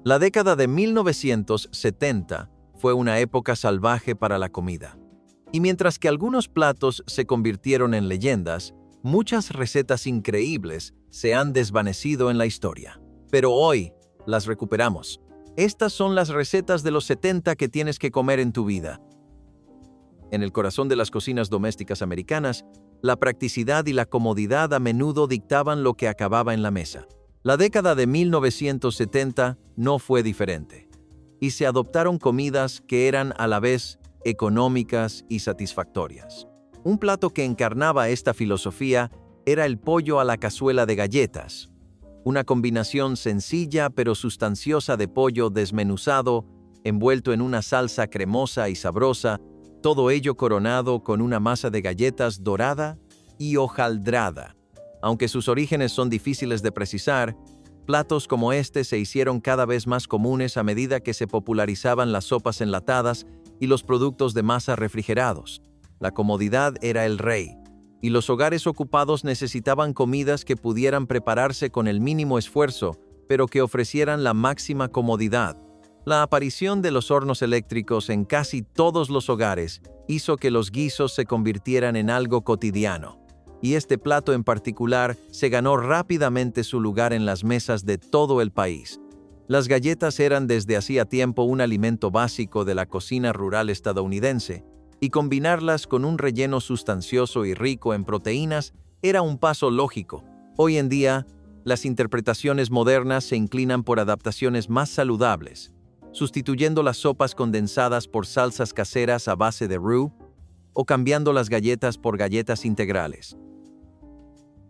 La década de 1970 fue una época salvaje para la comida. Y mientras que algunos platos se convirtieron en leyendas, muchas recetas increíbles se han desvanecido en la historia. Pero hoy las recuperamos. Estas son las recetas de los 70 que tienes que comer en tu vida. En el corazón de las cocinas domésticas americanas, la practicidad y la comodidad a menudo dictaban lo que acababa en la mesa. La década de 1970 no fue diferente, y se adoptaron comidas que eran a la vez económicas y satisfactorias. Un plato que encarnaba esta filosofía era el pollo a la cazuela de galletas, una combinación sencilla pero sustanciosa de pollo desmenuzado, envuelto en una salsa cremosa y sabrosa, todo ello coronado con una masa de galletas dorada y hojaldrada. Aunque sus orígenes son difíciles de precisar, platos como este se hicieron cada vez más comunes a medida que se popularizaban las sopas enlatadas y los productos de masa refrigerados. La comodidad era el rey, y los hogares ocupados necesitaban comidas que pudieran prepararse con el mínimo esfuerzo, pero que ofrecieran la máxima comodidad. La aparición de los hornos eléctricos en casi todos los hogares hizo que los guisos se convirtieran en algo cotidiano, y este plato en particular se ganó rápidamente su lugar en las mesas de todo el país. Las galletas eran desde hacía tiempo un alimento básico de la cocina rural estadounidense, y combinarlas con un relleno sustancioso y rico en proteínas era un paso lógico. Hoy en día, las interpretaciones modernas se inclinan por adaptaciones más saludables, sustituyendo las sopas condensadas por salsas caseras a base de roux o cambiando las galletas por galletas integrales.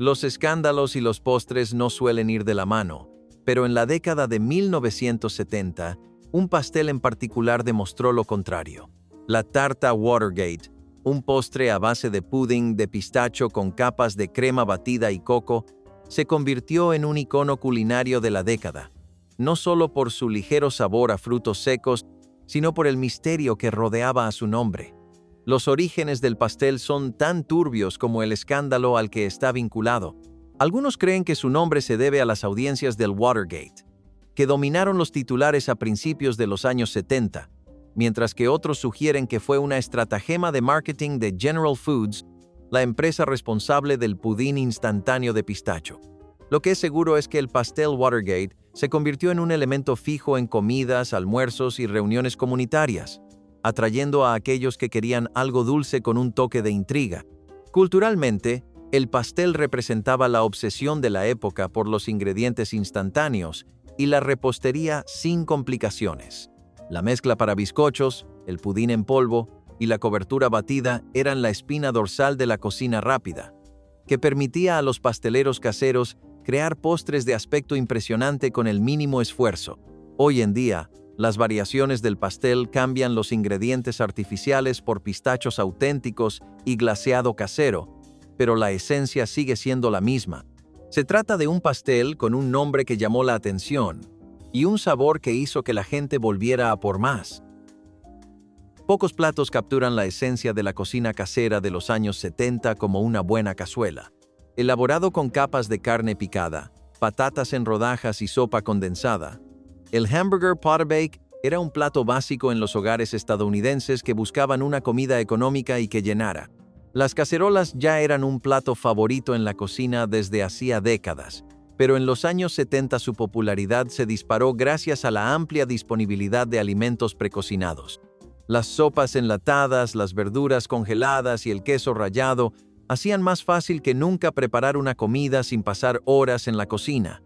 Los escándalos y los postres no suelen ir de la mano, pero en la década de 1970, un pastel en particular demostró lo contrario. La tarta Watergate, un postre a base de pudding de pistacho con capas de crema batida y coco, se convirtió en un icono culinario de la década, no solo por su ligero sabor a frutos secos, sino por el misterio que rodeaba a su nombre. Los orígenes del pastel son tan turbios como el escándalo al que está vinculado. Algunos creen que su nombre se debe a las audiencias del Watergate, que dominaron los titulares a principios de los años 70, mientras que otros sugieren que fue una estratagema de marketing de General Foods, la empresa responsable del pudín instantáneo de pistacho. Lo que es seguro es que el pastel Watergate se convirtió en un elemento fijo en comidas, almuerzos y reuniones comunitarias, atrayendo a aquellos que querían algo dulce con un toque de intriga. Culturalmente, el pastel representaba la obsesión de la época por los ingredientes instantáneos y la repostería sin complicaciones. La mezcla para bizcochos, el pudín en polvo y la cobertura batida eran la espina dorsal de la cocina rápida, que permitía a los pasteleros caseros crear postres de aspecto impresionante con el mínimo esfuerzo. Hoy en día, las variaciones del pastel cambian los ingredientes artificiales por pistachos auténticos y glaseado casero, pero la esencia sigue siendo la misma. Se trata de un pastel con un nombre que llamó la atención y un sabor que hizo que la gente volviera a por más. Pocos platos capturan la esencia de la cocina casera de los años 70 como una buena cazuela. Elaborado con capas de carne picada, patatas en rodajas y sopa condensada, el hamburger Pot-A-Bake era un plato básico en los hogares estadounidenses que buscaban una comida económica y que llenara. Las cacerolas ya eran un plato favorito en la cocina desde hacía décadas, pero en los años 70 su popularidad se disparó gracias a la amplia disponibilidad de alimentos precocinados. Las sopas enlatadas, las verduras congeladas y el queso rallado hacían más fácil que nunca preparar una comida sin pasar horas en la cocina.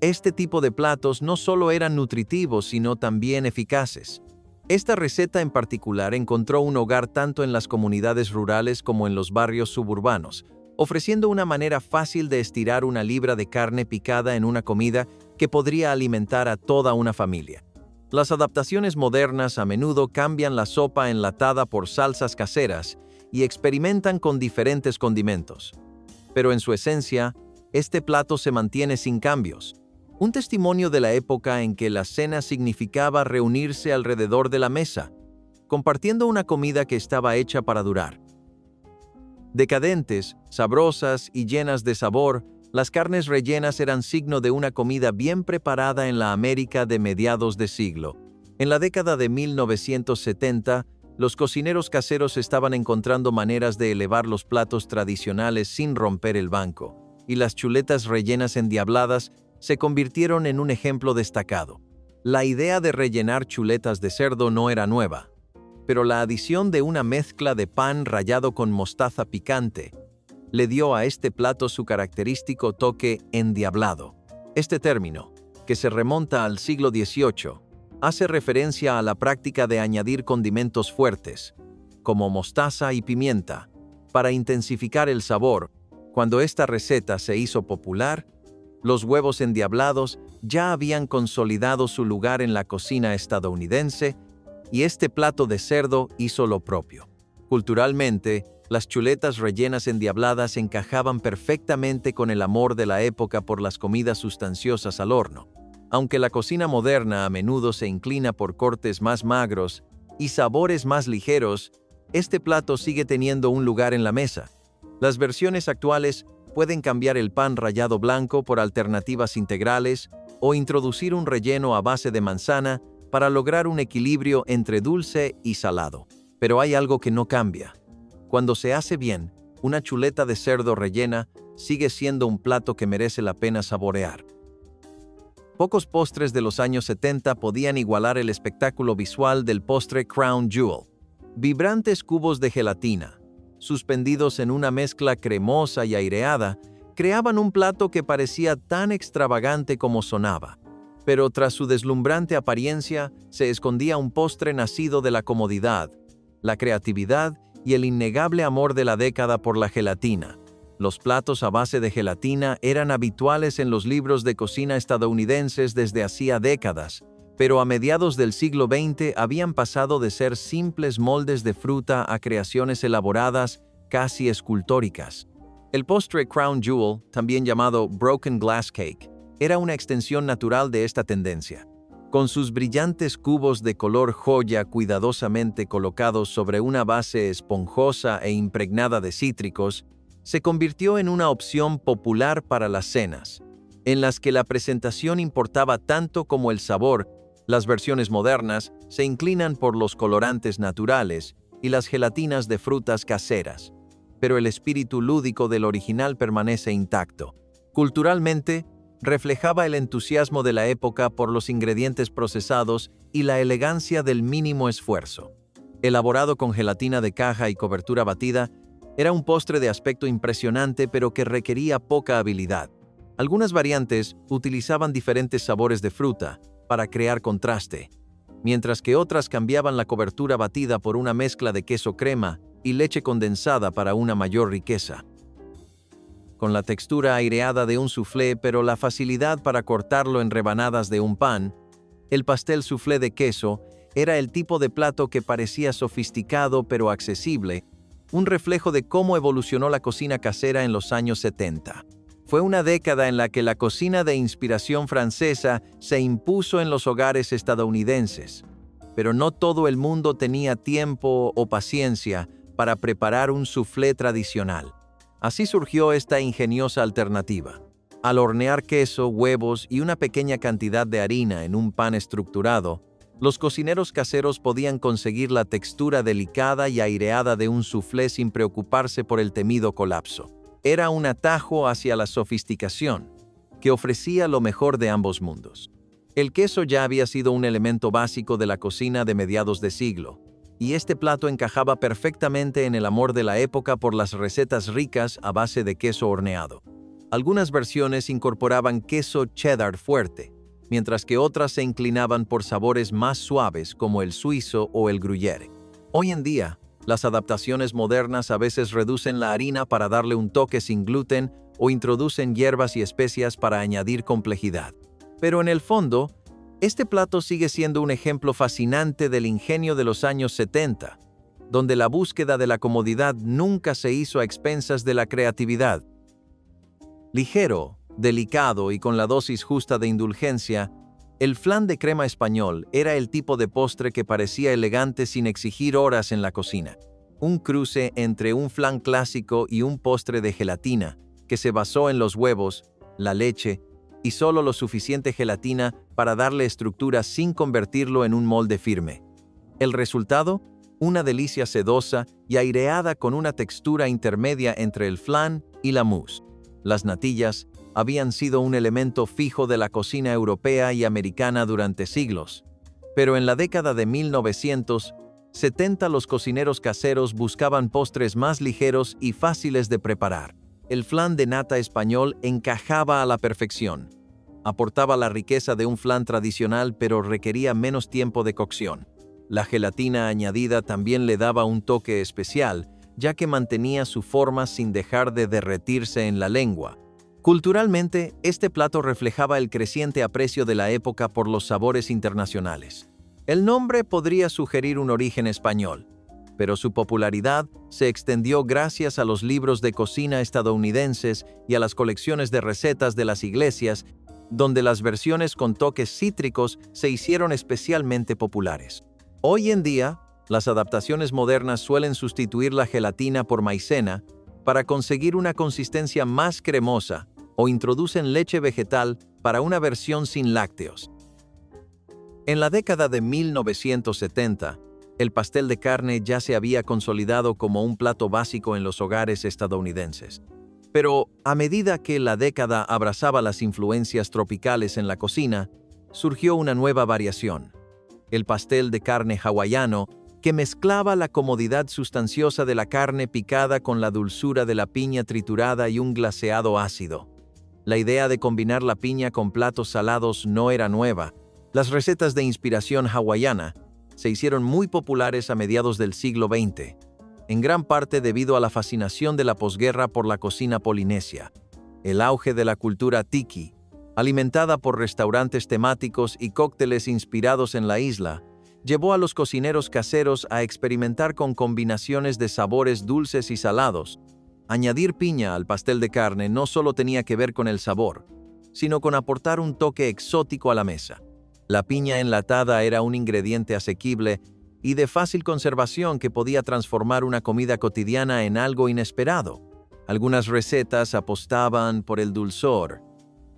Este tipo de platos no solo eran nutritivos, sino también eficaces. Esta receta en particular encontró un hogar tanto en las comunidades rurales como en los barrios suburbanos, ofreciendo una manera fácil de estirar una libra de carne picada en una comida que podría alimentar a toda una familia. Las adaptaciones modernas a menudo cambian la sopa enlatada por salsas caseras y experimentan con diferentes condimentos. Pero en su esencia, este plato se mantiene sin cambios. Un testimonio de la época en que la cena significaba reunirse alrededor de la mesa, compartiendo una comida que estaba hecha para durar. Decadentes, sabrosas y llenas de sabor, Las carnes rellenas eran signo de una comida bien preparada en la América de mediados de siglo. En la década de 1970, los cocineros caseros estaban encontrando maneras de elevar los platos tradicionales sin romper el banco, y las chuletas rellenas endiabladas se convirtieron en un ejemplo destacado. La idea de rellenar chuletas de cerdo no era nueva, pero la adición de una mezcla de pan rallado con mostaza picante le dio a este plato su característico toque endiablado. Este término, que se remonta al siglo XVIII, hace referencia a la práctica de añadir condimentos fuertes, como mostaza y pimienta, para intensificar el sabor. Cuando esta receta se hizo popular, los huevos endiablados ya habían consolidado su lugar en la cocina estadounidense y este plato de cerdo hizo lo propio. Culturalmente, las chuletas rellenas endiabladas encajaban perfectamente con el amor de la época por las comidas sustanciosas al horno. Aunque la cocina moderna a menudo se inclina por cortes más magros y sabores más ligeros, este plato sigue teniendo un lugar en la mesa. Las versiones actuales pueden cambiar el pan rallado blanco por alternativas integrales o introducir un relleno a base de manzana para lograr un equilibrio entre dulce y salado. Pero hay algo que no cambia. Cuando se hace bien, una chuleta de cerdo rellena sigue siendo un plato que merece la pena saborear. Pocos postres de los años 70 podían igualar el espectáculo visual del postre Crown Jewel. Vibrantes cubos de gelatina, suspendidos en una mezcla cremosa y aireada, creaban un plato que parecía tan extravagante como sonaba. Pero tras su deslumbrante apariencia se escondía un postre nacido de la comodidad, la creatividad y el innegable amor de la década por la gelatina. Los platos a base de gelatina eran habituales en los libros de cocina estadounidenses desde hacía décadas, pero a mediados del siglo XX habían pasado de ser simples moldes de fruta a creaciones elaboradas, casi escultóricas. El postre Crown Jewel, también llamado Broken Glass Cake, era una extensión natural de esta tendencia. Con sus brillantes cubos de color joya cuidadosamente colocados sobre una base esponjosa e impregnada de cítricos, se convirtió en una opción popular para las cenas, en las que la presentación importaba tanto como el sabor. Las versiones modernas se inclinan por los colorantes naturales y las gelatinas de frutas caseras, pero el espíritu lúdico del original permanece intacto. Culturalmente, reflejaba el entusiasmo de la época por los ingredientes procesados y la elegancia del mínimo esfuerzo. Elaborado con gelatina de caja y cobertura batida, era un postre de aspecto impresionante pero que requería poca habilidad. Algunas variantes utilizaban diferentes sabores de fruta para crear contraste, mientras que otras cambiaban la cobertura batida por una mezcla de queso crema y leche condensada para una mayor riqueza. Con la textura aireada de un soufflé pero la facilidad para cortarlo en rebanadas de un pan, el pastel soufflé de queso era el tipo de plato que parecía sofisticado pero accesible, un reflejo de cómo evolucionó la cocina casera en los años 70. Fue una década en la que la cocina de inspiración francesa se impuso en los hogares estadounidenses, pero no todo el mundo tenía tiempo o paciencia para preparar un soufflé tradicional. Así surgió esta ingeniosa alternativa. Al hornear queso, huevos y una pequeña cantidad de harina en un pan estructurado, los cocineros caseros podían conseguir la textura delicada y aireada de un soufflé sin preocuparse por el temido colapso. Era un atajo hacia la sofisticación, que ofrecía lo mejor de ambos mundos. El queso ya había sido un elemento básico de la cocina de mediados de siglo, y este plato encajaba perfectamente en el amor de la época por las recetas ricas a base de queso horneado. Algunas versiones incorporaban queso cheddar fuerte, mientras que otras se inclinaban por sabores más suaves como el suizo o el gruyere. Hoy en día, las adaptaciones modernas a veces reducen la harina para darle un toque sin gluten o introducen hierbas y especias para añadir complejidad. Pero en el fondo, este plato sigue siendo un ejemplo fascinante del ingenio de los años 70, donde la búsqueda de la comodidad nunca se hizo a expensas de la creatividad. Ligero, delicado y con la dosis justa de indulgencia, el flan de crema español era el tipo de postre que parecía elegante sin exigir horas en la cocina. Un cruce entre un flan clásico y un postre de gelatina, que se basó en los huevos, la leche y solo lo suficiente gelatina para darle estructura sin convertirlo en un molde firme. El resultado, una delicia sedosa y aireada con una textura intermedia entre el flan y la mousse. Las natillas habían sido un elemento fijo de la cocina europea y americana durante siglos, pero en la década de 1970 los cocineros caseros buscaban postres más ligeros y fáciles de preparar. El flan de nata español encajaba a la perfección. Aportaba la riqueza de un flan tradicional, pero requería menos tiempo de cocción. La gelatina añadida también le daba un toque especial, ya que mantenía su forma sin dejar de derretirse en la lengua. Culturalmente, este plato reflejaba el creciente aprecio de la época por los sabores internacionales. El nombre podría sugerir un origen español, pero su popularidad se extendió gracias a los libros de cocina estadounidenses y a las colecciones de recetas de las iglesias, donde las versiones con toques cítricos se hicieron especialmente populares. Hoy en día, las adaptaciones modernas suelen sustituir la gelatina por maicena para conseguir una consistencia más cremosa o introducen leche vegetal para una versión sin lácteos. En la década de 1970, el pastel de carne ya se había consolidado como un plato básico en los hogares estadounidenses. Pero a medida que la década abrazaba las influencias tropicales en la cocina, surgió una nueva variación: el pastel de carne hawaiano, que mezclaba la comodidad sustanciosa de la carne picada con la dulzura de la piña triturada y un glaseado ácido. La idea de combinar la piña con platos salados no era nueva. Las recetas de inspiración hawaiana se hicieron muy populares a mediados del siglo XX, en gran parte debido a la fascinación de la posguerra por la cocina polinesia. El auge de la cultura tiki, alimentada por restaurantes temáticos y cócteles inspirados en la isla, llevó a los cocineros caseros a experimentar con combinaciones de sabores dulces y salados. Añadir piña al pastel de carne no solo tenía que ver con el sabor, sino con aportar un toque exótico a la mesa. La piña enlatada era un ingrediente asequible y de fácil conservación que podía transformar una comida cotidiana en algo inesperado. Algunas recetas apostaban por el dulzor,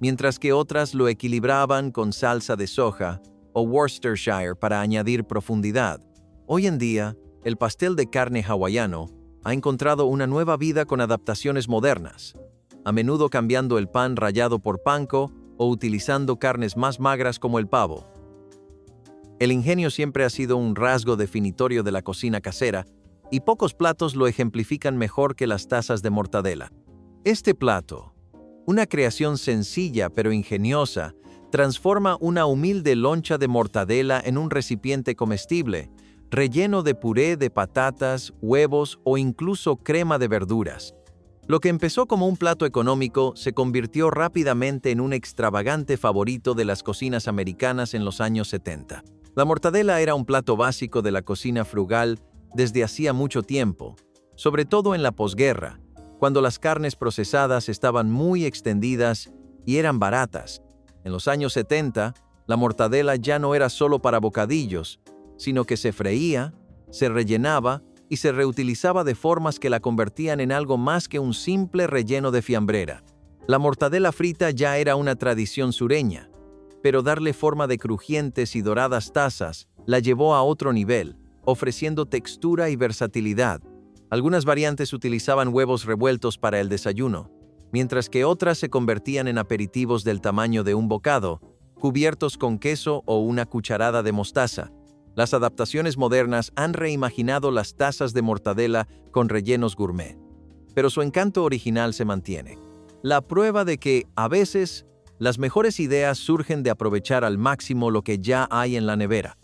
mientras que otras lo equilibraban con salsa de soja o Worcestershire para añadir profundidad. Hoy en día, el pastel de carne hawaiano ha encontrado una nueva vida con adaptaciones modernas, a menudo cambiando el pan rallado por panko o utilizando carnes más magras como el pavo. El ingenio siempre ha sido un rasgo definitorio de la cocina casera, y pocos platos lo ejemplifican mejor que las tazas de mortadela. Este plato, una creación sencilla pero ingeniosa, transforma una humilde loncha de mortadela en un recipiente comestible, relleno de puré de patatas, huevos o incluso crema de verduras. Lo que empezó como un plato económico se convirtió rápidamente en un extravagante favorito de las cocinas americanas en los años 70. La mortadela era un plato básico de la cocina frugal desde hacía mucho tiempo, sobre todo en la posguerra, cuando las carnes procesadas estaban muy extendidas y eran baratas. En los años 70, la mortadela ya no era solo para bocadillos, sino que se freía, se rellenaba y se reutilizaba de formas que la convertían en algo más que un simple relleno de fiambrera. La mortadela frita ya era una tradición sureña, pero darle forma de crujientes y doradas tazas la llevó a otro nivel, ofreciendo textura y versatilidad. Algunas variantes utilizaban huevos revueltos para el desayuno, mientras que otras se convertían en aperitivos del tamaño de un bocado, cubiertos con queso o una cucharada de mostaza. Las adaptaciones modernas han reimaginado las tazas de mortadela con rellenos gourmet, pero su encanto original se mantiene. La prueba de que, a veces, las mejores ideas surgen de aprovechar al máximo lo que ya hay en la nevera.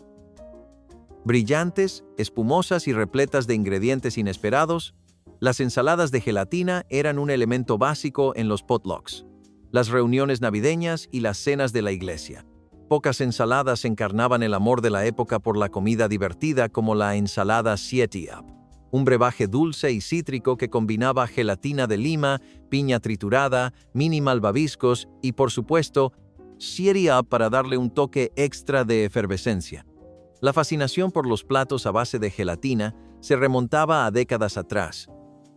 Brillantes, espumosas y repletas de ingredientes inesperados, las ensaladas de gelatina eran un elemento básico en los potlucks, las reuniones navideñas y las cenas de la iglesia. Pocas ensaladas encarnaban el amor de la época por la comida divertida, como la ensalada Siete Up, un brebaje dulce y cítrico que combinaba gelatina de lima, piña triturada, mini malvaviscos y, por supuesto, Siete Up para darle un toque extra de efervescencia. La fascinación por los platos a base de gelatina se remontaba a décadas atrás,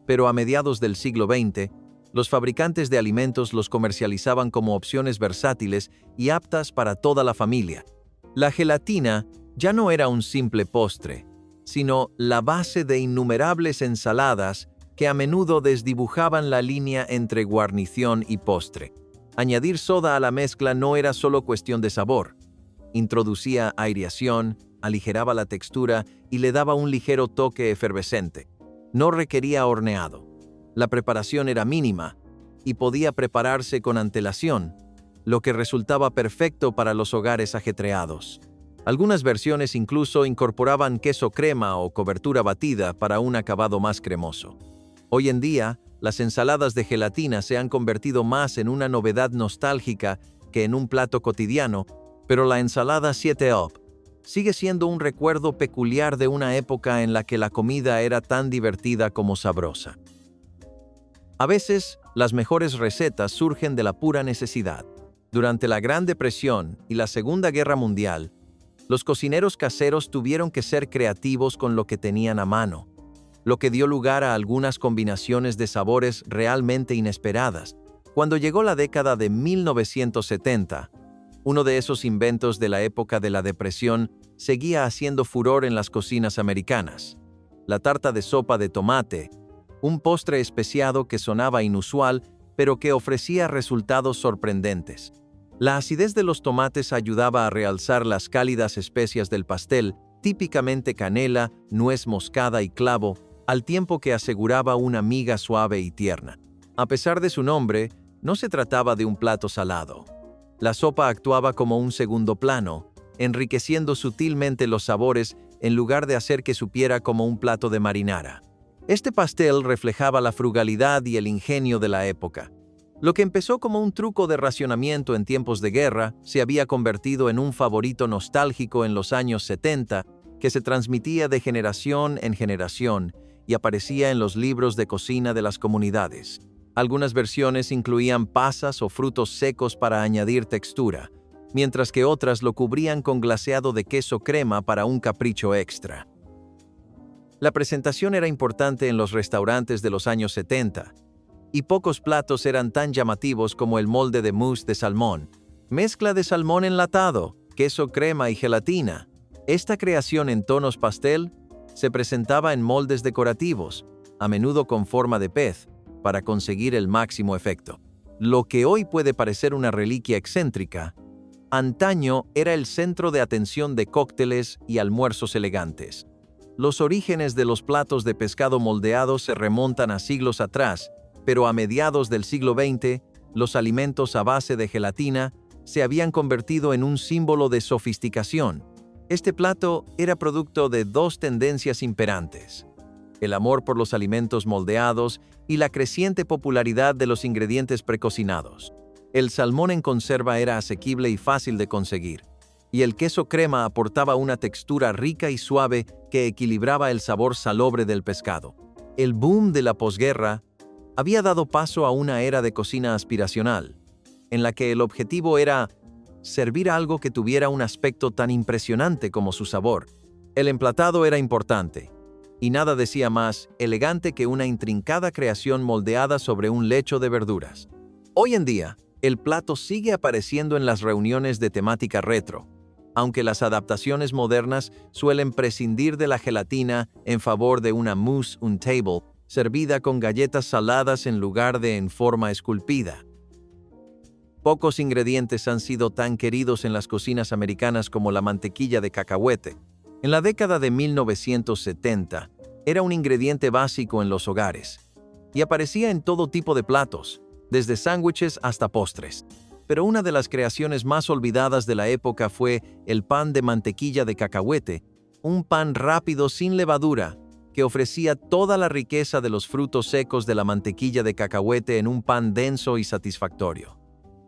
pero a mediados del siglo XX, Los fabricantes de alimentos los comercializaban como opciones versátiles y aptas para toda la familia. La gelatina ya no era un simple postre, sino la base de innumerables ensaladas que a menudo desdibujaban la línea entre guarnición y postre. Añadir soda a la mezcla no era solo cuestión de sabor. Introducía aireación, aligeraba la textura y le daba un ligero toque efervescente. No requería horneado. La preparación era mínima y podía prepararse con antelación, lo que resultaba perfecto para los hogares ajetreados. Algunas versiones incluso incorporaban queso crema o cobertura batida para un acabado más cremoso. Hoy en día, las ensaladas de gelatina se han convertido más en una novedad nostálgica que en un plato cotidiano, pero la ensalada 7-Up sigue siendo un recuerdo peculiar de una época en la que la comida era tan divertida como sabrosa. A veces, las mejores recetas surgen de la pura necesidad. Durante la Gran Depresión y la Segunda Guerra Mundial, los cocineros caseros tuvieron que ser creativos con lo que tenían a mano, lo que dio lugar a algunas combinaciones de sabores realmente inesperadas. Cuando llegó la década de 1970, uno de esos inventos de la época de la Depresión seguía haciendo furor en las cocinas americanas: la tarta de sopa de tomate, un postre especiado que sonaba inusual, pero que ofrecía resultados sorprendentes. La acidez de los tomates ayudaba a realzar las cálidas especias del pastel, típicamente canela, nuez moscada y clavo, al tiempo que aseguraba una miga suave y tierna. A pesar de su nombre, no se trataba de un plato salado. La sopa actuaba como un segundo plano, enriqueciendo sutilmente los sabores en lugar de hacer que supiera como un plato de marinara. Este pastel reflejaba la frugalidad y el ingenio de la época. Lo que empezó como un truco de racionamiento en tiempos de guerra se había convertido en un favorito nostálgico en los años 70 que se transmitía de generación en generación y aparecía en los libros de cocina de las comunidades. Algunas versiones incluían pasas o frutos secos para añadir textura, mientras que otras lo cubrían con glaseado de queso crema para un capricho extra. La presentación era importante en los restaurantes de los años 70, y pocos platos eran tan llamativos como el molde de mousse de salmón, mezcla de salmón enlatado, queso crema y gelatina. Esta creación en tonos pastel se presentaba en moldes decorativos, a menudo con forma de pez, para conseguir el máximo efecto. Lo que hoy puede parecer una reliquia excéntrica, antaño era el centro de atención de cócteles y almuerzos elegantes. Los orígenes de los platos de pescado moldeados se remontan a siglos atrás, pero a mediados del siglo XX, los alimentos a base de gelatina se habían convertido en un símbolo de sofisticación. Este plato era producto de dos tendencias imperantes: el amor por los alimentos moldeados y la creciente popularidad de los ingredientes precocinados. El salmón en conserva era asequible y fácil de conseguir, y el queso crema aportaba una textura rica y suave que equilibraba el sabor salobre del pescado. El boom de la posguerra había dado paso a una era de cocina aspiracional, en la que el objetivo era servir algo que tuviera un aspecto tan impresionante como su sabor. El emplatado era importante, y nada decía más elegante que una intrincada creación moldeada sobre un lecho de verduras. Hoy en día, el plato sigue apareciendo en las reuniones de temática retro, aunque las adaptaciones modernas suelen prescindir de la gelatina en favor de una mousse untable, servida con galletas saladas en lugar de en forma esculpida. Pocos ingredientes han sido tan queridos en las cocinas americanas como la mantequilla de cacahuete. En la década de 1970, era un ingrediente básico en los hogares, y aparecía en todo tipo de platos, desde sándwiches hasta postres. Pero una de las creaciones más olvidadas de la época fue el pan de mantequilla de cacahuete, un pan rápido sin levadura, que ofrecía toda la riqueza de los frutos secos de la mantequilla de cacahuete en un pan denso y satisfactorio.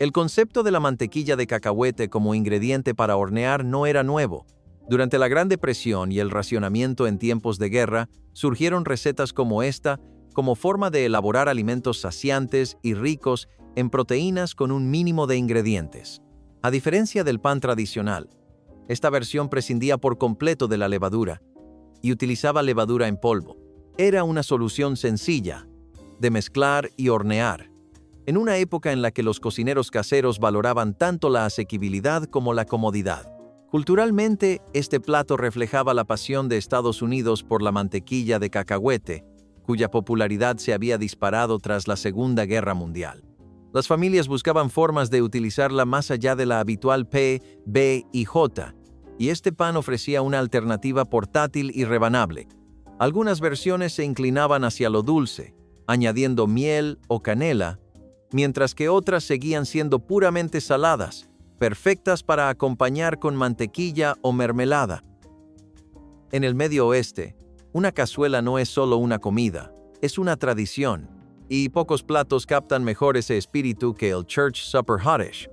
El concepto de la mantequilla de cacahuete como ingrediente para hornear no era nuevo. Durante la Gran Depresión y el racionamiento en tiempos de guerra, surgieron recetas como esta como forma de elaborar alimentos saciantes y ricos en proteínas con un mínimo de ingredientes. A diferencia del pan tradicional, esta versión prescindía por completo de la levadura y utilizaba levadura en polvo. Era una solución sencilla de mezclar y hornear, en una época en la que los cocineros caseros valoraban tanto la asequibilidad como la comodidad. Culturalmente, este plato reflejaba la pasión de Estados Unidos por la mantequilla de cacahuete, cuya popularidad se había disparado tras la Segunda Guerra Mundial. Las familias buscaban formas de utilizarla más allá de la habitual P, B y J, y este pan ofrecía una alternativa portátil y rebanable. Algunas versiones se inclinaban hacia lo dulce, añadiendo miel o canela, mientras que otras seguían siendo puramente saladas, perfectas para acompañar con mantequilla o mermelada. En el Medio Oeste, una cazuela no es solo una comida, es una tradición, y pocos platos captan mejor ese espíritu que el Church Supper Hottish,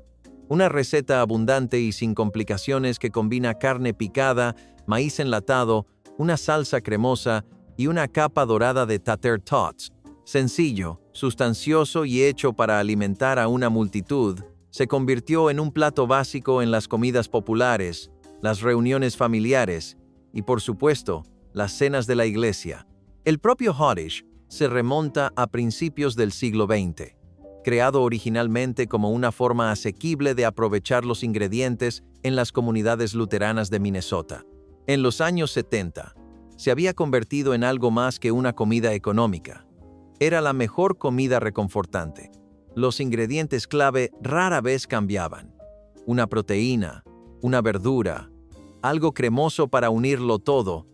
una receta abundante y sin complicaciones que combina carne picada, maíz enlatado, una salsa cremosa y una capa dorada de tater tots. Sencillo, sustancioso y hecho para alimentar a una multitud, se convirtió en un plato básico en las comidas populares, las reuniones familiares y, por supuesto, las cenas de la iglesia. El propio Hottish se remonta a principios del siglo XX, creado originalmente como una forma asequible de aprovechar los ingredientes en las comunidades luteranas de Minnesota. En los años 70, se había convertido en algo más que una comida económica. Era la mejor comida reconfortante. Los ingredientes clave rara vez cambiaban. Una proteína, una verdura, algo cremoso para unirlo todo,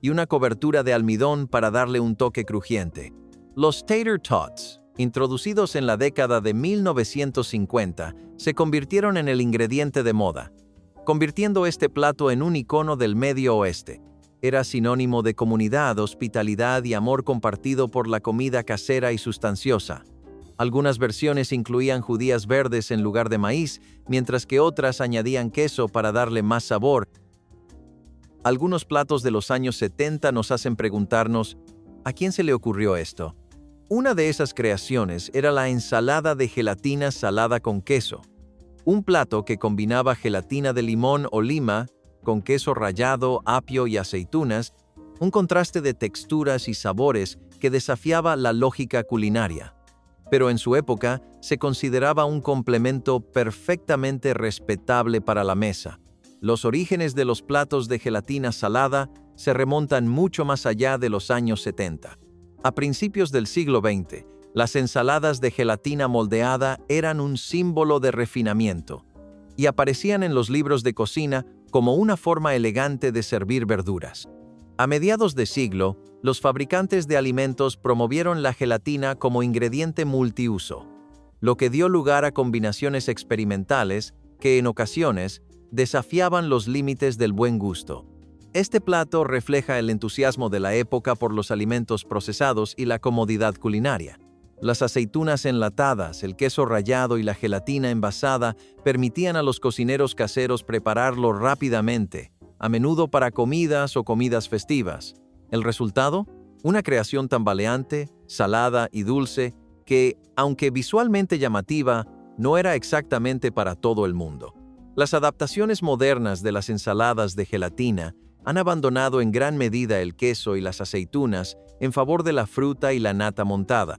y una cobertura de almidón para darle un toque crujiente. Los tater tots, introducidos en la década de 1950, se convirtieron en el ingrediente de moda, convirtiendo este plato en un icono del Medio Oeste. Era sinónimo de comunidad, hospitalidad y amor compartido por la comida casera y sustanciosa. Algunas versiones incluían judías verdes en lugar de maíz, mientras que otras añadían queso para darle más sabor. Algunos platos de los años 70 nos hacen preguntarnos, ¿a quién se le ocurrió esto? Una de esas creaciones era la ensalada de gelatina salada con queso, un plato que combinaba gelatina de limón o lima con queso rallado, apio y aceitunas, un contraste de texturas y sabores que desafiaba la lógica culinaria. Pero en su época se consideraba un complemento perfectamente respetable para la mesa. Los orígenes de los platos de gelatina salada se remontan mucho más allá de los años 70. A principios del siglo XX, las ensaladas de gelatina moldeada eran un símbolo de refinamiento y aparecían en los libros de cocina como una forma elegante de servir verduras. A mediados de siglo, los fabricantes de alimentos promovieron la gelatina como ingrediente multiuso, lo que dio lugar a combinaciones experimentales que en ocasiones desafiaban los límites del buen gusto. Este plato refleja el entusiasmo de la época por los alimentos procesados y la comodidad culinaria. Las aceitunas enlatadas, el queso rallado y la gelatina envasada permitían a los cocineros caseros prepararlo rápidamente, a menudo para comidas o comidas festivas. ¿El resultado? Una creación tambaleante, salada y dulce que, aunque visualmente llamativa, no era exactamente para todo el mundo. Las adaptaciones modernas de las ensaladas de gelatina han abandonado en gran medida el queso y las aceitunas en favor de la fruta y la nata montada.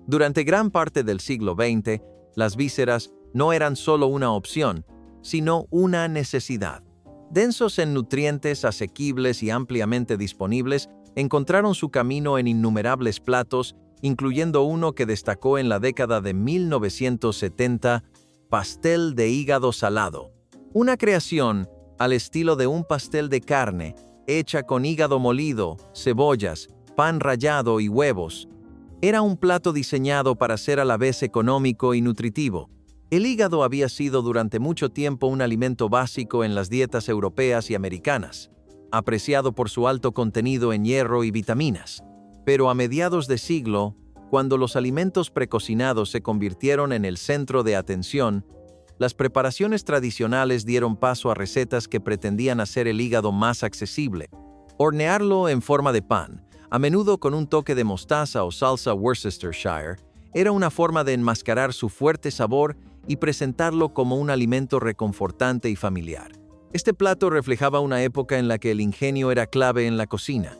Durante gran parte del siglo XX, las vísceras no eran solo una opción, sino una necesidad. Densos en nutrientes, asequibles y ampliamente disponibles, encontraron su camino en innumerables platos, incluyendo uno que destacó en la década de 1970, pastel de hígado salado. Una creación al estilo de un pastel de carne, hecha con hígado molido, cebollas, pan rallado y huevos. Era un plato diseñado para ser a la vez económico y nutritivo. El hígado había sido durante mucho tiempo un alimento básico en las dietas europeas y americanas, apreciado por su alto contenido en hierro y vitaminas. Pero a mediados de siglo, cuando los alimentos precocinados se convirtieron en el centro de atención, las preparaciones tradicionales dieron paso a recetas que pretendían hacer el hígado más accesible. Hornearlo en forma de pan, a menudo con un toque de mostaza o salsa Worcestershire, era una forma de enmascarar su fuerte sabor y presentarlo como un alimento reconfortante y familiar. Este plato reflejaba una época en la que el ingenio era clave en la cocina.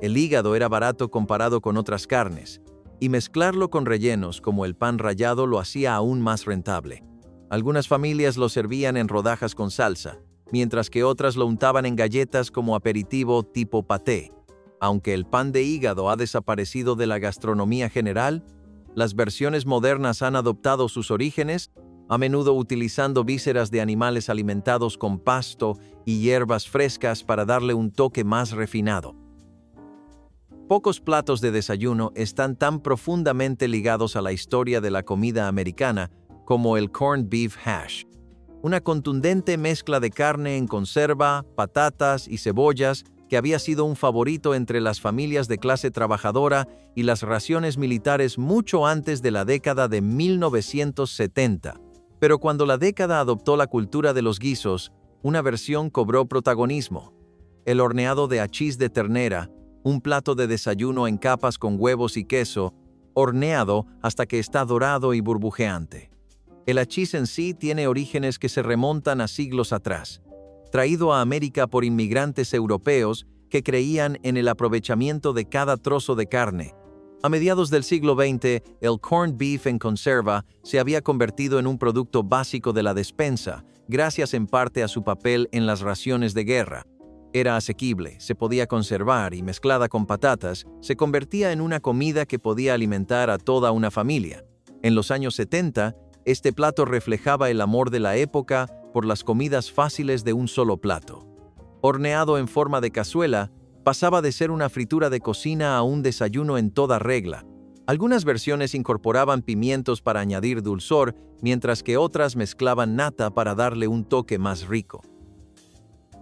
El hígado era barato comparado con otras carnes, y mezclarlo con rellenos como el pan rallado lo hacía aún más rentable. Algunas familias lo servían en rodajas con salsa, mientras que otras lo untaban en galletas como aperitivo tipo paté. Aunque el pan de hígado ha desaparecido de la gastronomía general, las versiones modernas han adoptado sus orígenes, a menudo utilizando vísceras de animales alimentados con pasto y hierbas frescas para darle un toque más refinado. Pocos platos de desayuno están tan profundamente ligados a la historia de la comida americana como el corned beef hash, una contundente mezcla de carne en conserva, patatas y cebollas que había sido un favorito entre las familias de clase trabajadora y las raciones militares mucho antes de la década de 1970. Pero cuando la década adoptó la cultura de los guisos, una versión cobró protagonismo: el horneado de hachís de ternera, un plato de desayuno en capas con huevos y queso, horneado hasta que está dorado y burbujeante. El hachís en sí tiene orígenes que se remontan a siglos atrás, traído a América por inmigrantes europeos que creían en el aprovechamiento de cada trozo de carne. A mediados del siglo XX, el corned beef en conserva se había convertido en un producto básico de la despensa, gracias en parte a su papel en las raciones de guerra. Era asequible, se podía conservar y mezclada con patatas, se convertía en una comida que podía alimentar a toda una familia. En los años 70, este plato reflejaba el amor de la época por las comidas fáciles de un solo plato. Horneado en forma de cazuela, pasaba de ser una fritura de cocina a un desayuno en toda regla. Algunas versiones incorporaban pimientos para añadir dulzor, mientras que otras mezclaban nata para darle un toque más rico.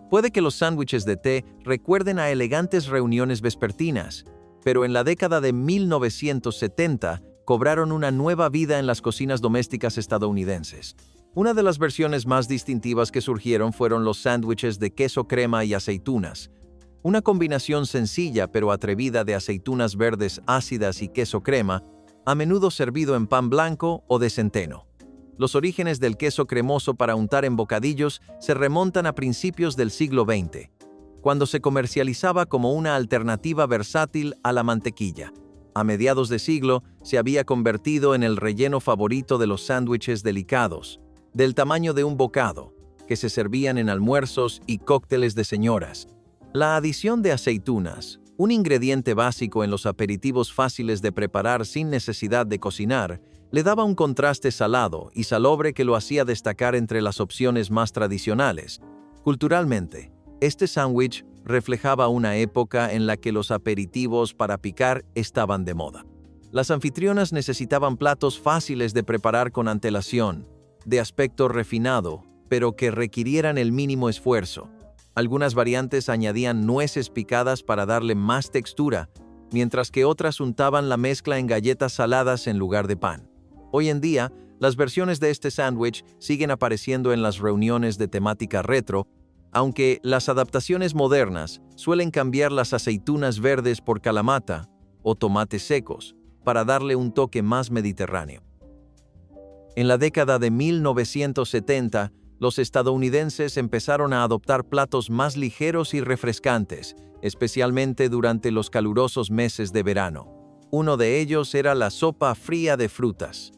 Puede que los sándwiches de té recuerden a elegantes reuniones vespertinas, pero en la década de 1970 cobraron una nueva vida en las cocinas domésticas estadounidenses. Una de las versiones más distintivas que surgieron fueron los sándwiches de queso crema y aceitunas, una combinación sencilla pero atrevida de aceitunas verdes ácidas y queso crema, a menudo servido en pan blanco o de centeno. Los orígenes del queso cremoso para untar en bocadillos se remontan a principios del siglo XX, cuando se comercializaba como una alternativa versátil a la mantequilla. A mediados de siglo se había convertido en el relleno favorito de los sándwiches delicados, del tamaño de un bocado, que se servían en almuerzos y cócteles de señoras. La adición de aceitunas, un ingrediente básico en los aperitivos fáciles de preparar sin necesidad de cocinar, le daba un contraste salado y salobre que lo hacía destacar entre las opciones más tradicionales. Culturalmente, este sándwich reflejaba una época en la que los aperitivos para picar estaban de moda. Las anfitrionas necesitaban platos fáciles de preparar con antelación, de aspecto refinado, pero que requirieran el mínimo esfuerzo. Algunas variantes añadían nueces picadas para darle más textura, mientras que otras untaban la mezcla en galletas saladas en lugar de pan. Hoy en día, las versiones de este sándwich siguen apareciendo en las reuniones de temática retro, aunque las adaptaciones modernas suelen cambiar las aceitunas verdes por calamata o tomates secos para darle un toque más mediterráneo. En la década de 1970, los estadounidenses empezaron a adoptar platos más ligeros y refrescantes, especialmente durante los calurosos meses de verano. Uno de ellos era la sopa fría de frutas,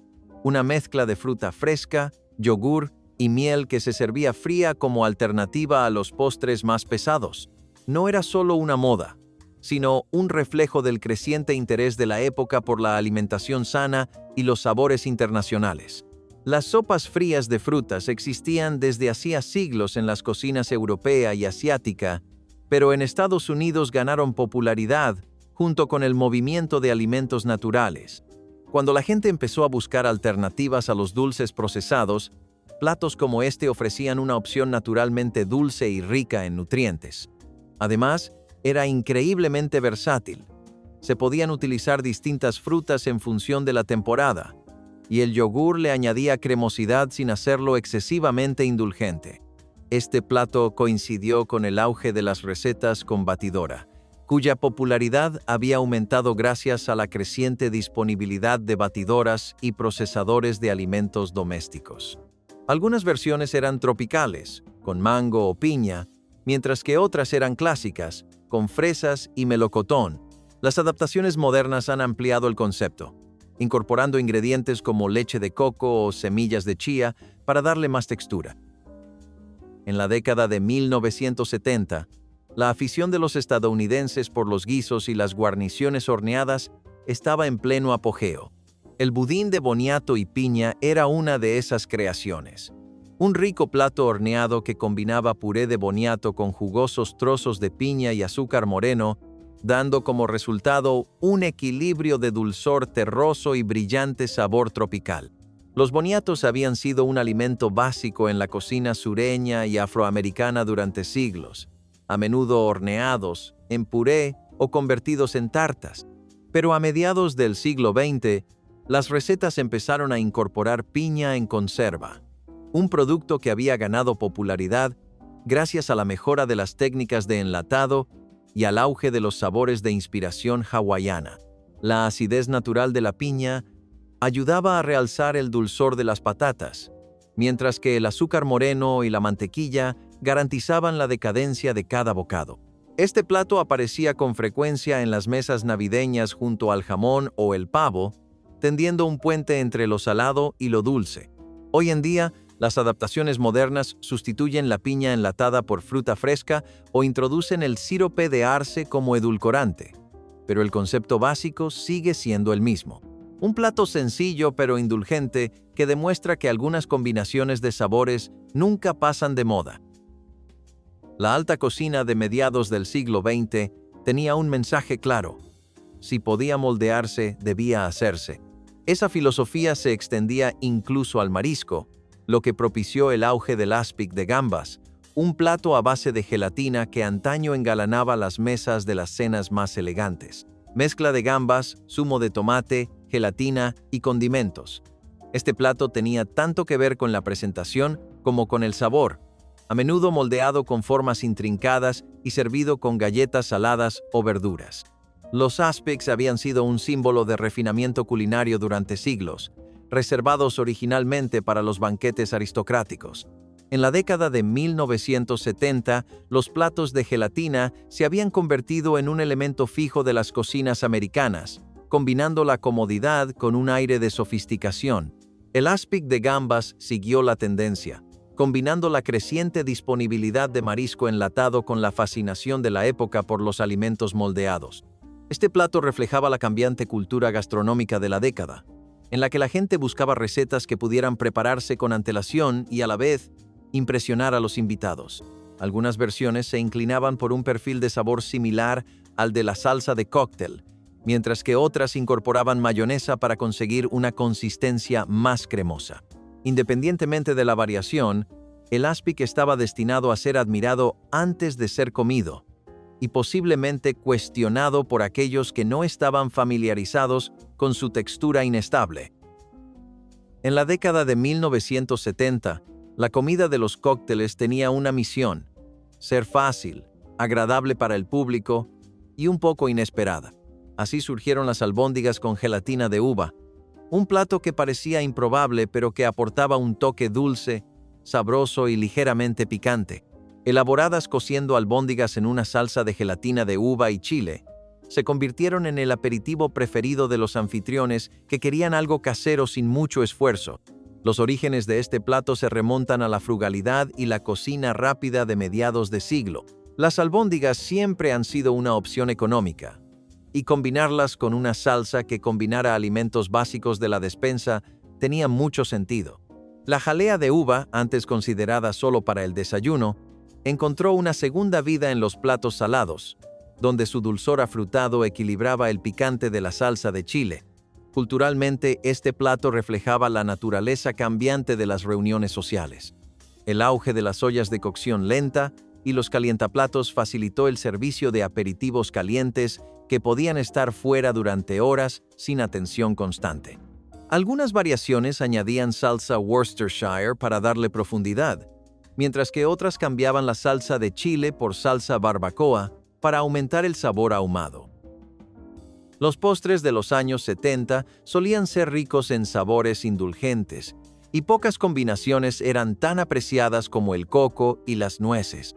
una mezcla de fruta fresca, yogur y miel que se servía fría como alternativa a los postres más pesados. No era solo una moda, sino un reflejo del creciente interés de la época por la alimentación sana y los sabores internacionales. Las sopas frías de frutas existían desde hacía siglos en las cocinas europea y asiática, pero en Estados Unidos ganaron popularidad junto con el movimiento de alimentos naturales. Cuando la gente empezó a buscar alternativas a los dulces procesados, platos como este ofrecían una opción naturalmente dulce y rica en nutrientes. Además, era increíblemente versátil. Se podían utilizar distintas frutas en función de la temporada, y el yogur le añadía cremosidad sin hacerlo excesivamente indulgente. Este plato coincidió con el auge de las recetas con batidora, cuya popularidad había aumentado gracias a la creciente disponibilidad de batidoras y procesadores de alimentos domésticos. Algunas versiones eran tropicales, con mango o piña, mientras que otras eran clásicas, con fresas y melocotón, Las adaptaciones modernas han ampliado el concepto, incorporando ingredientes como leche de coco o semillas de chía para darle más textura. En la década de 1970, la afición de los estadounidenses por los guisos y las guarniciones horneadas estaba en pleno apogeo. El budín de boniato y piña era una de esas creaciones. Un rico plato horneado que combinaba puré de boniato con jugosos trozos de piña y azúcar moreno, dando como resultado un equilibrio de dulzor terroso y brillante sabor tropical. Los boniatos habían sido un alimento básico en la cocina sureña y afroamericana durante siglos, a menudo horneados, en puré o convertidos en tartas. Pero a mediados del siglo XX, las recetas empezaron a incorporar piña en conserva, un producto que había ganado popularidad gracias a la mejora de las técnicas de enlatado y al auge de los sabores de inspiración hawaiana. La acidez natural de la piña ayudaba a realzar el dulzor de las patatas, mientras que el azúcar moreno y la mantequilla garantizaban la decadencia de cada bocado. Este plato aparecía con frecuencia en las mesas navideñas junto al jamón o el pavo, tendiendo un puente entre lo salado y lo dulce. Hoy en día, las adaptaciones modernas sustituyen la piña enlatada por fruta fresca o introducen el sirope de arce como edulcorante, pero el concepto básico sigue siendo el mismo. Un plato sencillo pero indulgente que demuestra que algunas combinaciones de sabores nunca pasan de moda. La alta cocina de mediados del siglo XX tenía un mensaje claro: si podía moldearse, debía hacerse. Esa filosofía se extendía incluso al marisco, lo que propició el auge del aspic de gambas, un plato a base de gelatina que antaño engalanaba las mesas de las cenas más elegantes. Mezcla de gambas, zumo de tomate, gelatina y condimentos. Este plato tenía tanto que ver con la presentación como con el sabor, a menudo moldeado con formas intrincadas y servido con galletas saladas o verduras. Los aspics habían sido un símbolo de refinamiento culinario durante siglos, reservados originalmente para los banquetes aristocráticos. En la década de 1970, los platos de gelatina se habían convertido en un elemento fijo de las cocinas americanas, combinando la comodidad con un aire de sofisticación. El aspic de gambas siguió la tendencia, combinando la creciente disponibilidad de marisco enlatado con la fascinación de la época por los alimentos moldeados. Este plato reflejaba la cambiante cultura gastronómica de la década, en la que la gente buscaba recetas que pudieran prepararse con antelación y a la vez impresionar a los invitados. Algunas versiones se inclinaban por un perfil de sabor similar al de la salsa de cóctel, mientras que otras incorporaban mayonesa para conseguir una consistencia más cremosa. Independientemente de la variación, el aspic estaba destinado a ser admirado antes de ser comido, y posiblemente cuestionado por aquellos que no estaban familiarizados con su textura inestable. En la década de 1970, la comida de los cócteles tenía una misión: ser fácil, agradable para el público y un poco inesperada. Así surgieron las albóndigas con gelatina de uva, un plato que parecía improbable pero que aportaba un toque dulce, sabroso y ligeramente picante. Elaboradas cociendo albóndigas en una salsa de gelatina de uva y chile, se convirtieron en el aperitivo preferido de los anfitriones que querían algo casero sin mucho esfuerzo. Los orígenes de este plato se remontan a la frugalidad y la cocina rápida de mediados de siglo. Las albóndigas siempre han sido una opción económica, y combinarlas con una salsa que combinara alimentos básicos de la despensa tenía mucho sentido. La jalea de uva, antes considerada solo para el desayuno, encontró una segunda vida en los platos salados, donde su dulzor afrutado equilibraba el picante de la salsa de chile. Culturalmente, este plato reflejaba la naturaleza cambiante de las reuniones sociales. El auge de las ollas de cocción lenta y los calientaplatos facilitó el servicio de aperitivos calientes que podían estar fuera durante horas sin atención constante. Algunas variaciones añadían salsa Worcestershire para darle profundidad, mientras que otras cambiaban la salsa de chile por salsa barbacoa para aumentar el sabor ahumado. Los postres de los años 70 solían ser ricos en sabores indulgentes, y pocas combinaciones eran tan apreciadas como el coco y las nueces.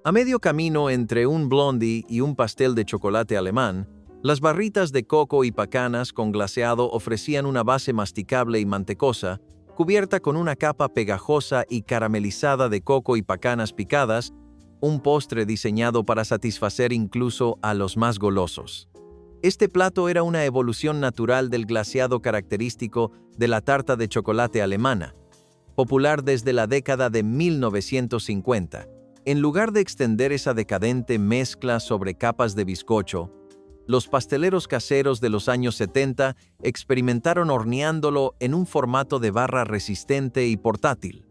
A medio camino entre un blondie y un pastel de chocolate alemán, Las barritas de coco y pacanas con glaseado ofrecían una base masticable y mantecosa, cubierta con una capa pegajosa y caramelizada de coco y pacanas picadas, un postre diseñado para satisfacer incluso a los más golosos. Este plato era una evolución natural del glaseado característico de la tarta de chocolate alemana, popular desde la década de 1950. En lugar de extender esa decadente mezcla sobre capas de bizcocho, los pasteleros caseros de los años 70 experimentaron horneándolo en un formato de barra resistente y portátil.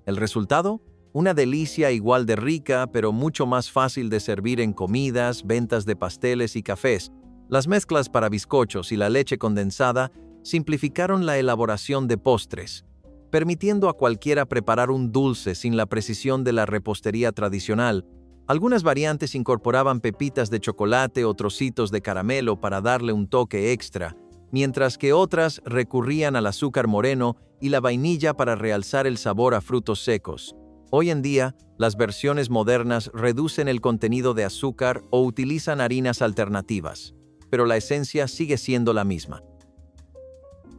¿El resultado? Una delicia igual de rica, pero mucho más fácil de servir en comidas, ventas de pasteles y cafés. Las mezclas para bizcochos y la leche condensada simplificaron la elaboración de postres, permitiendo a cualquiera preparar un dulce sin la precisión de la repostería tradicional. Algunas variantes incorporaban pepitas de chocolate o trocitos de caramelo para darle un toque extra, mientras que otras recurrían al azúcar moreno y la vainilla para realzar el sabor a frutos secos. Hoy en día, las versiones modernas reducen el contenido de azúcar o utilizan harinas alternativas, pero la esencia sigue siendo la misma.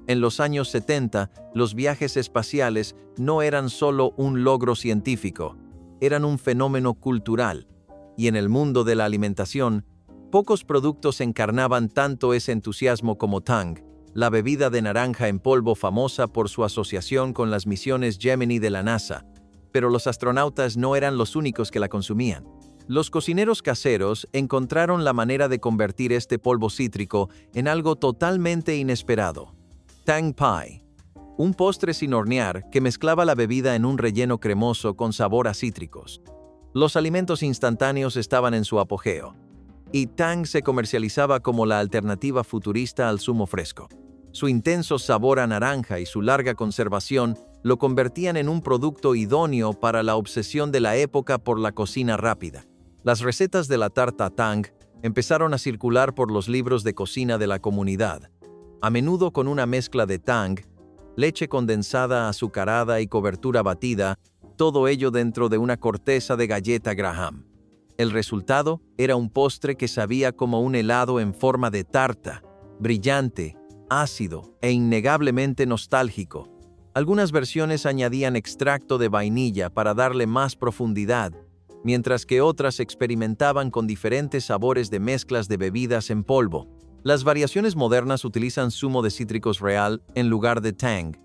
En los años 70, los viajes espaciales no eran solo un logro científico, eran un fenómeno cultural, y en el mundo de la alimentación, pocos productos encarnaban tanto ese entusiasmo como Tang, la bebida de naranja en polvo famosa por su asociación con las misiones Gemini de la NASA. Pero los astronautas no eran los únicos que la consumían. Los cocineros caseros encontraron la manera de convertir este polvo cítrico en algo totalmente inesperado. Tang Pie, un postre sin hornear que mezclaba la bebida en un relleno cremoso con sabor a cítricos. Los alimentos instantáneos estaban en su apogeo, y Tang se comercializaba como la alternativa futurista al zumo fresco. Su intenso sabor a naranja y su larga conservación lo convertían en un producto idóneo para la obsesión de la época por la cocina rápida. Las recetas de la tarta Tang empezaron a circular por los libros de cocina de la comunidad, a menudo con una mezcla de Tang, leche condensada azucarada y cobertura batida, todo ello dentro de una corteza de galleta Graham. El resultado era un postre que sabía como un helado en forma de tarta, brillante, ácido e innegablemente nostálgico. Algunas versiones añadían extracto de vainilla para darle más profundidad, mientras que otras experimentaban con diferentes sabores de mezclas de bebidas en polvo. Las variaciones modernas utilizan zumo de cítricos real en lugar de Tang,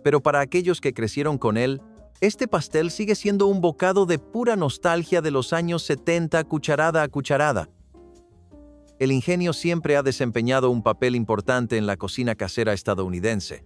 pero para aquellos que crecieron con él, este pastel sigue siendo un bocado de pura nostalgia de los años 70 cucharada a cucharada. El ingenio siempre ha desempeñado un papel importante en la cocina casera estadounidense,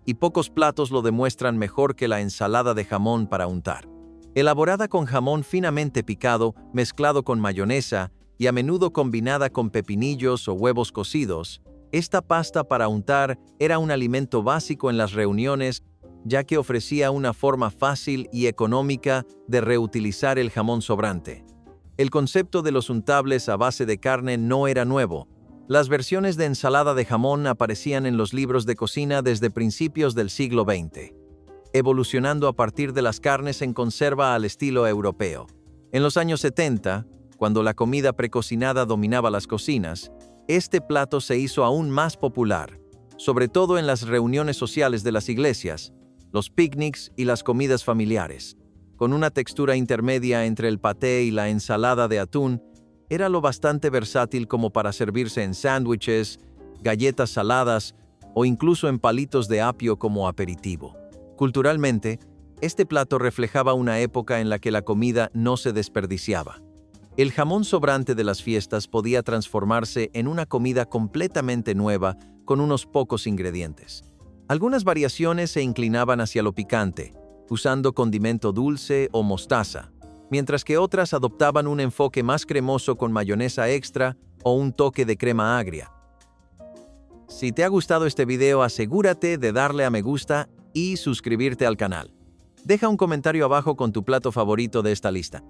y pocos platos lo demuestran mejor que la ensalada de jamón para untar. Elaborada con jamón finamente picado, mezclado con mayonesa y a menudo combinada con pepinillos o huevos cocidos, esta pasta para untar era un alimento básico en las reuniones, ya que ofrecía una forma fácil y económica de reutilizar el jamón sobrante. El concepto de los untables a base de carne no era nuevo. Las versiones de ensalada de jamón aparecían en los libros de cocina desde principios del siglo XX, evolucionando a partir de las carnes en conserva al estilo europeo. En los años 70, cuando la comida precocinada dominaba las cocinas, este plato se hizo aún más popular, sobre todo en las reuniones sociales de las iglesias, los picnics y las comidas familiares. Con una textura intermedia entre el paté y la ensalada de atún, era lo bastante versátil como para servirse en sándwiches, galletas saladas o incluso en palitos de apio como aperitivo. Culturalmente, este plato reflejaba una época en la que la comida no se desperdiciaba. El jamón sobrante de las fiestas podía transformarse en una comida completamente nueva con unos pocos ingredientes. Algunas variaciones se inclinaban hacia lo picante, usando condimento dulce o mostaza, mientras que otras adoptaban un enfoque más cremoso con mayonesa extra o un toque de crema agria. Si te ha gustado este video, asegúrate de darle a me gusta y suscribirte al canal. Deja un comentario abajo con tu plato favorito de esta lista.